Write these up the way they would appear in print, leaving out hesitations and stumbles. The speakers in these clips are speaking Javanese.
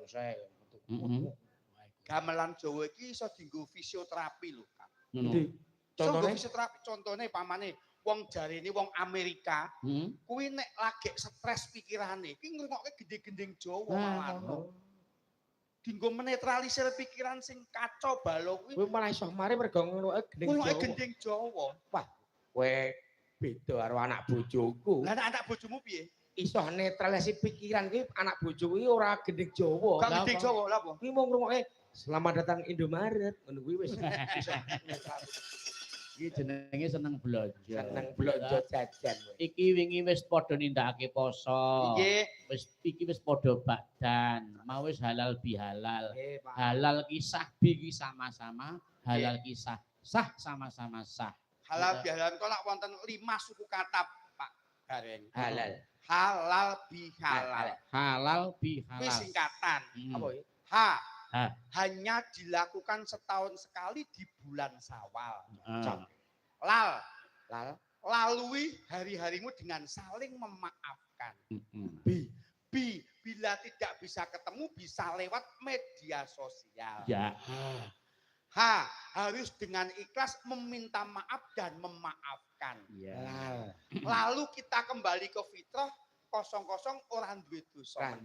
saya. Gamelan Jawa iki iso dienggo fisioterapi lho, Kang. Contohnya fisioterapi contohnya pamane wong jarene wong Amerika kuwi nek lagi stres pikirane iki ngrungokke gending-gending Jawa malah. Dinggo menetralisir pikiran sing kacau balau kuwi. Kuwi malah iso mari mergo ngrungokke gending Jawa. Wah, kowe beda karo anak bojoku. Lah anak bojomu piye? Iso netralisasi pikiran kuwi anak bojoku kuwi ora gending Jawa. Gak gending Jawa lha apa? Kuwi mau ngrungokke selamat datang Indomaret ngono kuwi wis iso netralisasi. Iki jenenge seneng blonjo. Seneng blonjo jajan. Iki wingi wis padha nindakake poso. Iki wis padha badan. Mau wis halal bihalal. Halal kisah bi sama-sama, halal kisah sah sama-sama sah. Halal bihalal kok lak wonten 5 suku kata, Pak Gareng. Halal. Halal bihalal. Halal bihalal. Kuwi singkatan. Apa iki? Hanya dilakukan setahun sekali di bulan Syawal. Lal. Lalui hari-harimu dengan saling memaafkan. Bila tidak bisa ketemu bisa lewat media sosial. Ya. Harus dengan ikhlas meminta maaf dan memaafkan. Ya. Lalu kita kembali ke fitrah. Kosong-kosong orang duwe dosa.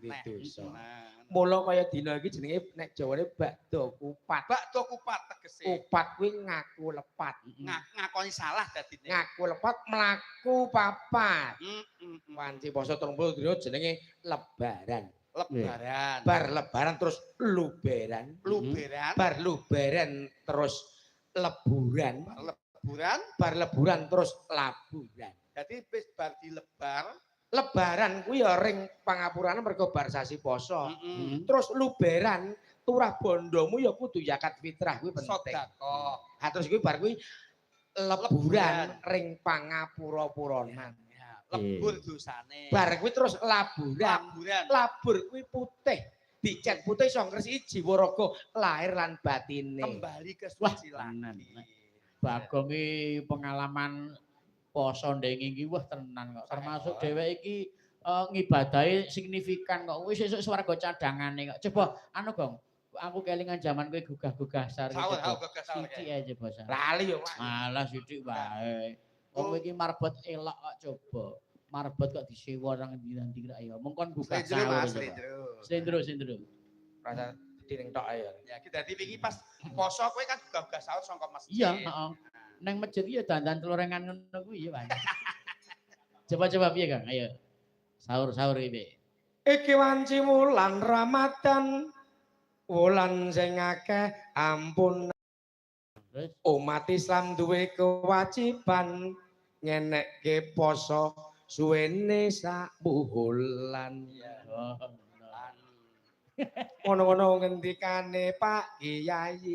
Mula kaya dina iki jenenge nek Jawane bakdo kupat. Bakdo kupat tegese. Kupat kuwi ngaku lepat. Ngakoni salah dadine. Ngaku lepat mlaku papat. Wanci poso 30 dina jenenge lebaran. Bar lebaran terus luberan. Bar luberan terus leburan. Bar leburan terus laburan. Jadi wis bar dilebar Lebaran kuwi ya ring pangapurane mergo bar sasi poso. Terus luberan turah bondomu ya kudu zakat fitrah kuwi penting. Sedekah. Ha terus kuwi bar kuwi leburan ring pangapura-puranan. Lebur dosane. Bar kuwi terus laburan. Labur kuwi putih. Dicet putih iso ngresiki jiwa raga lahir lan batine. Kembali ke suci lagi. Bagong iki pengalaman poso ndenge iki wah tenan kok. Termasuk dhewek iki ngibadahi signifikan kok. Wis sesuk swarga cadangane kok. Coba anu Gong, aku kelingan jaman kowe gugah-gugah sar. Sahur gugah sahur. Sithik ae coba sar. Lali yo. Malah sithik wae. Kowe iki marbot elok kok coba. Marbot kok disewa nang ndi-ndi kira ayo. Mengkon gugah sahur. Sendro. Rasa diring tok ae. Ya kita dipingi pas poso kowe kan gugah sahur saka masjid. Iya, heeh. Neng masjid ya dandan telorengan ngono kuwi ya, Pak. Coba piye, Kang? Ayo. Sahur iki. Iki wanci wulan Ramadan. Wulan sing akeh ampun. Umat Islam duwe kewajiban ngenekke poso suwene sak bulan. Ngono-ngono ngendikane Pak Kiai.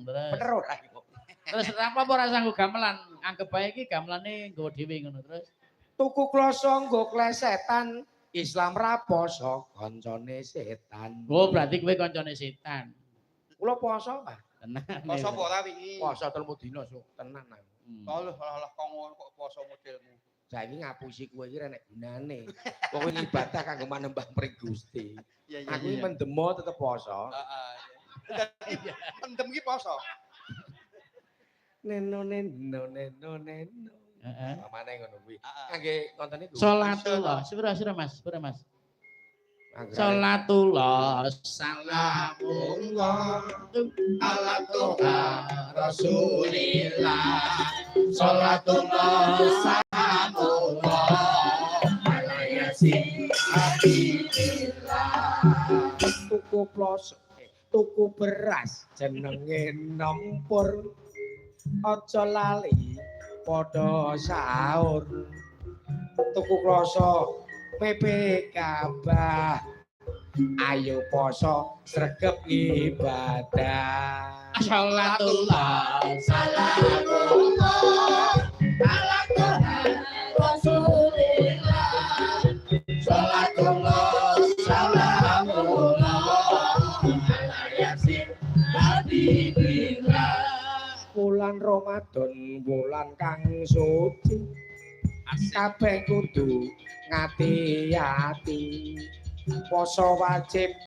Bener ora iku? Terus apa ora sanggo gamelan? Anggap bae iki gamelane nggawa dhewe ngono terus. Tuku kloso nggo klesetan, Islam ra poso kancane setan. Oh, berarti kowe kancane setan. Kula poso, Pak. Tenan. Poso apa ora wingi? Poso 3 dina sok tenan aku. Alah kok poso modelmu. Saiki ngapusi kowe iki nek gunane. Kowe ibadah kanggo manembah mring Gusti. Aku iki mendemo tetep poso. Heeh. Mendem iki poso. Neno. Heeh. Pamane ngono kuwi. Kangge kontene Salatullah. Sira Mas. Salatullah salamullah ala Rasulillah. Salatullah salamullah ala yasin habibillah. Tuku beras jenenge nempur. Aja lali padha sahur. Tuku kloso pepe kabah. Ayo poso sregep ibadah. Salatullah salamullah ala Rasulillah. Salatullah salamullah ala yasin habibillah. Bulan Ramadan bulan kang suci. Kabeh kudu ngati-ati. Poso wajib